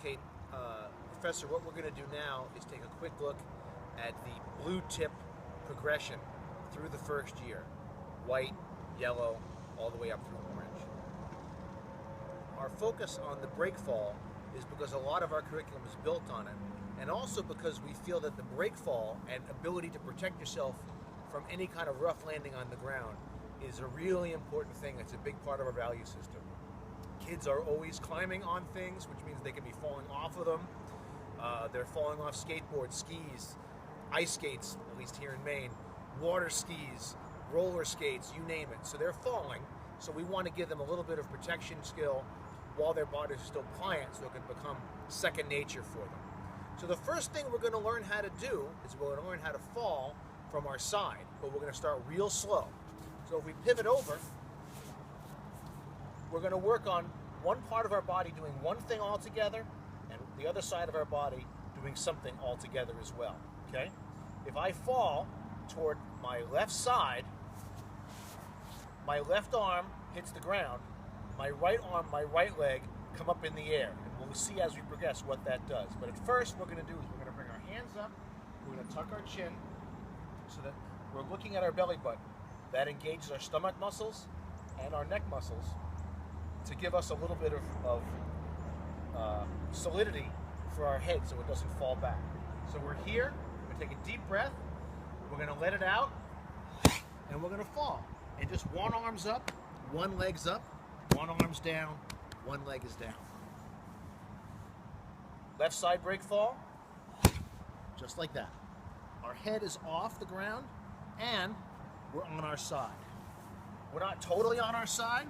Okay, Professor, what we're going to do now is take a quick look at the blue tip progression through the first year. White, yellow, all the way up through orange. Our focus on the break fall is because a lot of our curriculum is built on it, and also because we feel that the break fall and ability to protect yourself from any kind of rough landing on the ground is a really important thing. It's a big part of our value system. Kids are always climbing on things, which means they can be falling off of them. They're falling off skateboards, skis, ice skates, at least here in Maine, water skis, roller skates, you name it. So they're falling. So we want to give them a little bit of protection skill while their bodies are still pliant so it can become second nature for them. So the first thing we're going to learn how to do is we're going to learn how to fall from our side, but we're going to start real slow. So if we pivot over, we're going to work on one part of our body doing one thing altogether and the other side of our body doing something altogether as well. Okay? If I fall toward my left side, my left arm hits the ground, my right arm, my right leg come up in the air. And we'll see as we progress what that does. But at first, what we're going to do is we're going to bring our hands up, we're going to tuck our chin so that we're looking at our belly button. That engages our stomach muscles and our neck muscles to give us a little bit of solidity for our head so it doesn't fall back. So we're here, we're going to take a deep breath, we're going to let it out, and we're going to fall. And just one arm's up, one leg's up, one arm's down, one leg is down. Left side break fall, just like that. Our head is off the ground, and we're on our side. We're not totally on our side,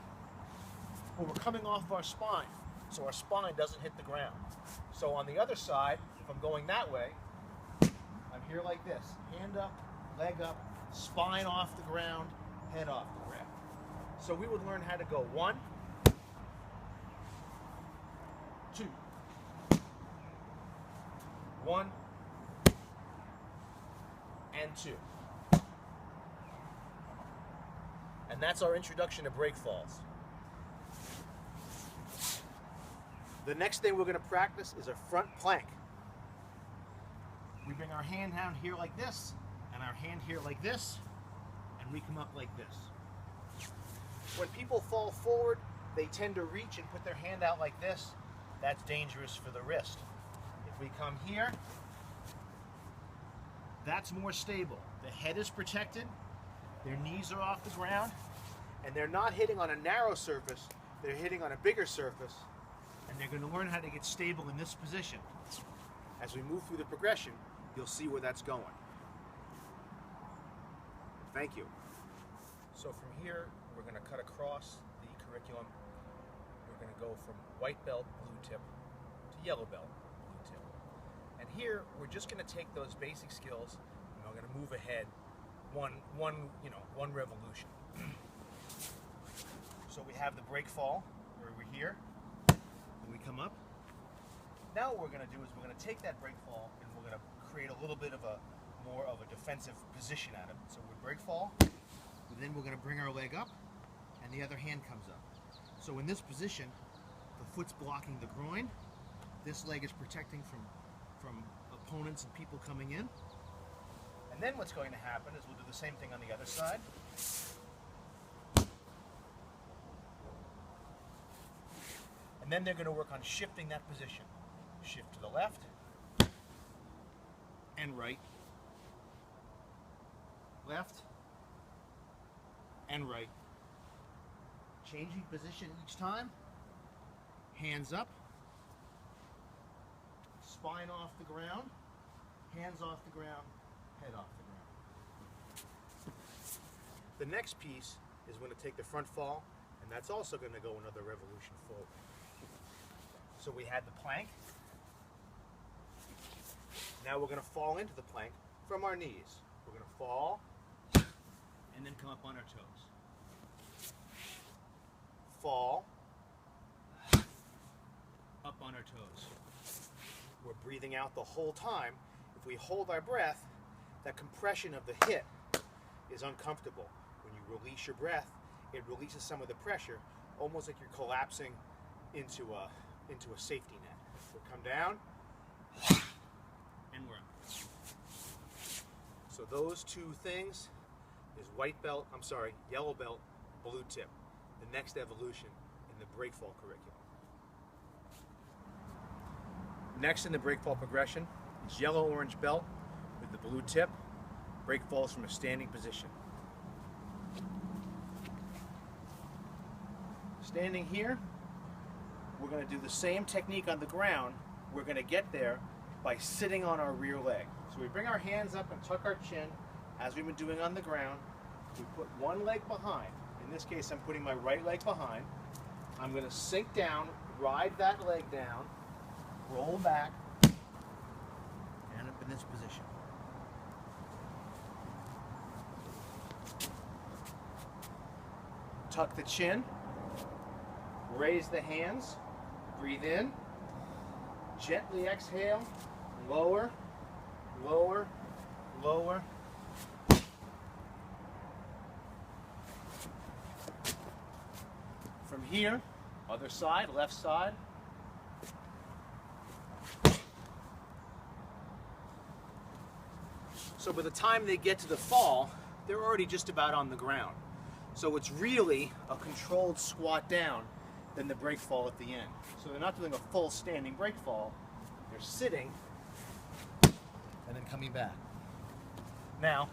but we're coming off our spine, so our spine doesn't hit the ground. So on the other side, if I'm going that way, I'm here like this. Hand up, leg up, spine off the ground, head off the ground. So we would learn how to go 1, 2, 1, and 2. And that's our introduction to break falls. The next thing we're going to practice is a front plank. We bring our hand down here like this, and our hand here like this, and we come up like this. When people fall forward, they tend to reach and put their hand out like this. That's dangerous for the wrist. If we come here, that's more stable. The head is protected, their knees are off the ground, and they're not hitting on a narrow surface, they're hitting on a bigger surface, and they're going to learn how to get stable in this position. As we move through the progression, you'll see where that's going. Thank you. So from here, we're going to cut across the curriculum. We're going to go from white belt, blue tip, to yellow belt, blue tip. And here, we're just going to take those basic skills, and we're going to move ahead one revolution. So we have the break fall, where we're here, and we come up. Now what we're going to do is we're going to take that break fall, and we're going to create a little bit of a more of a defensive position out of it. So we break fall, and then we're going to bring our leg up, and the other hand comes up. So in this position, the foot's blocking the groin, this leg is protecting from opponents and people coming in. And then what's going to happen is we'll do the same thing on the other side. And then they're going to work on shifting that position. Shift to the left and right. Left and right. Changing position each time. Hands up. Spine off the ground. Hands off the ground. Head off the ground. The next piece is going to take the front fall, and that's also going to go another revolution forward. So we had the plank. Now we're going to fall into the plank from our knees. We're going to fall and then come up on our toes. Fall, up on our toes. We're breathing out the whole time. If we hold our breath, that compression of the hip is uncomfortable. When you release your breath, it releases some of the pressure, almost like you're collapsing into a safety net. We'll come down, and we're up. So those two things is yellow belt, blue tip, the next evolution in the breakfall curriculum. Next in the breakfall progression is yellow-orange belt with the blue tip. Break falls from a standing position. Standing here, we're going to do the same technique on the ground. We're going to get there by sitting on our rear leg. So we bring our hands up and tuck our chin, as we've been doing on the ground. We put one leg behind. In this case, I'm putting my right leg behind. I'm going to sink down, ride that leg down, roll back, and up in this position. Tuck the chin, raise the hands, breathe in, gently exhale, lower, lower, lower. From here, other side, left side. So by the time they get to the fall, they're already just about on the ground. So it's really a controlled squat down than the break fall at the end. So they're not doing a full standing break fall, they're sitting and then coming back. Now,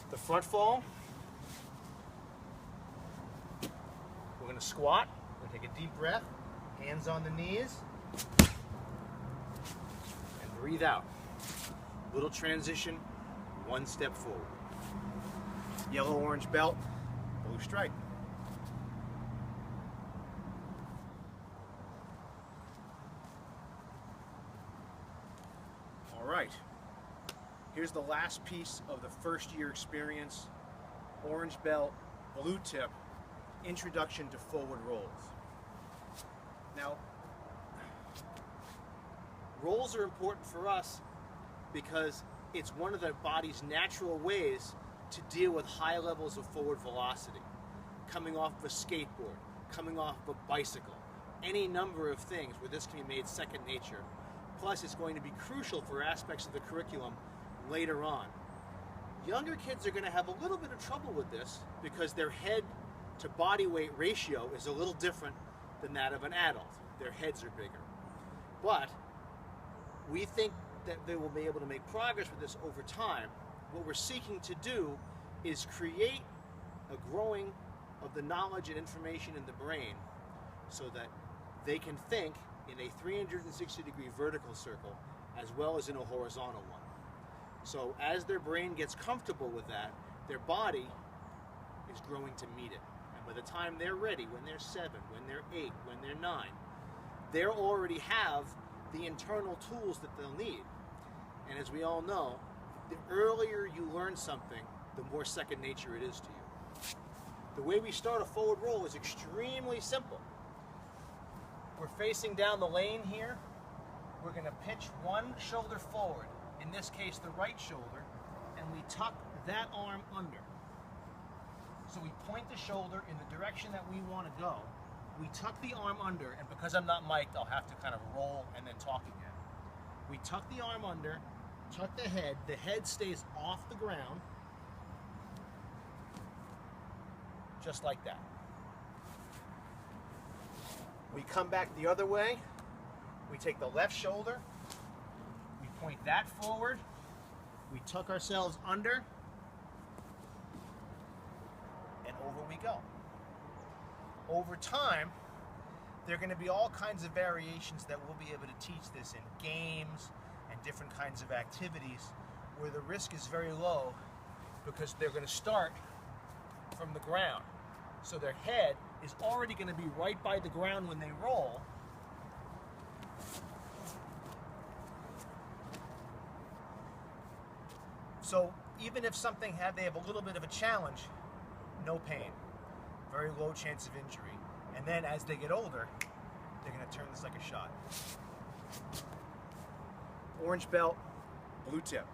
the front fall, we're going to squat, we're going to take a deep breath, hands on the knees, and breathe out. Little transition, one step forward. Yellow-orange belt, blue stripe. All right, here's the last piece of the first year experience. Orange belt, blue tip, introduction to forward rolls. Now, rolls are important for us because it's one of the body's natural ways to deal with high levels of forward velocity. Coming off of a skateboard, coming off of a bicycle, any number of things where this can be made second nature. Plus, it's going to be crucial for aspects of the curriculum later on. Younger kids are going to have a little bit of trouble with this because their head to body weight ratio is a little different than that of an adult. Their heads are bigger. But we think that they will be able to make progress with this over time. What we're seeking to do is create a growing of the knowledge and information in the brain so that they can think in a 360-degree vertical circle as well as in a horizontal one. So as their brain gets comfortable with that, their body is growing to meet it. And by the time they're ready, when they're 7, when they're 8, when they're 9, they already have the internal tools that they'll need. And as we all know, the earlier you learn something, the more second nature it is to you. The way we start a forward roll is extremely simple. We're facing down the lane here. We're going to pitch one shoulder forward, in this case the right shoulder, and we tuck that arm under. So we point the shoulder in the direction that we want to go. We tuck the arm under, and because I'm not mic'd, I'll have to kind of roll and then talk again. We tuck the arm under, tuck the head stays off the ground, just like that. We come back the other way, we take the left shoulder, we point that forward, we tuck ourselves under, and over we go. Over time, there are going to be all kinds of variations that we'll be able to teach this in games and different kinds of activities where the risk is very low because they're going to start from the ground. So their head is already going to be right by the ground when they roll. So even if they have a little bit of a challenge, no pain. Very low chance of injury. And then as they get older, they're going to turn this like a shot. Orange belt, blue tip.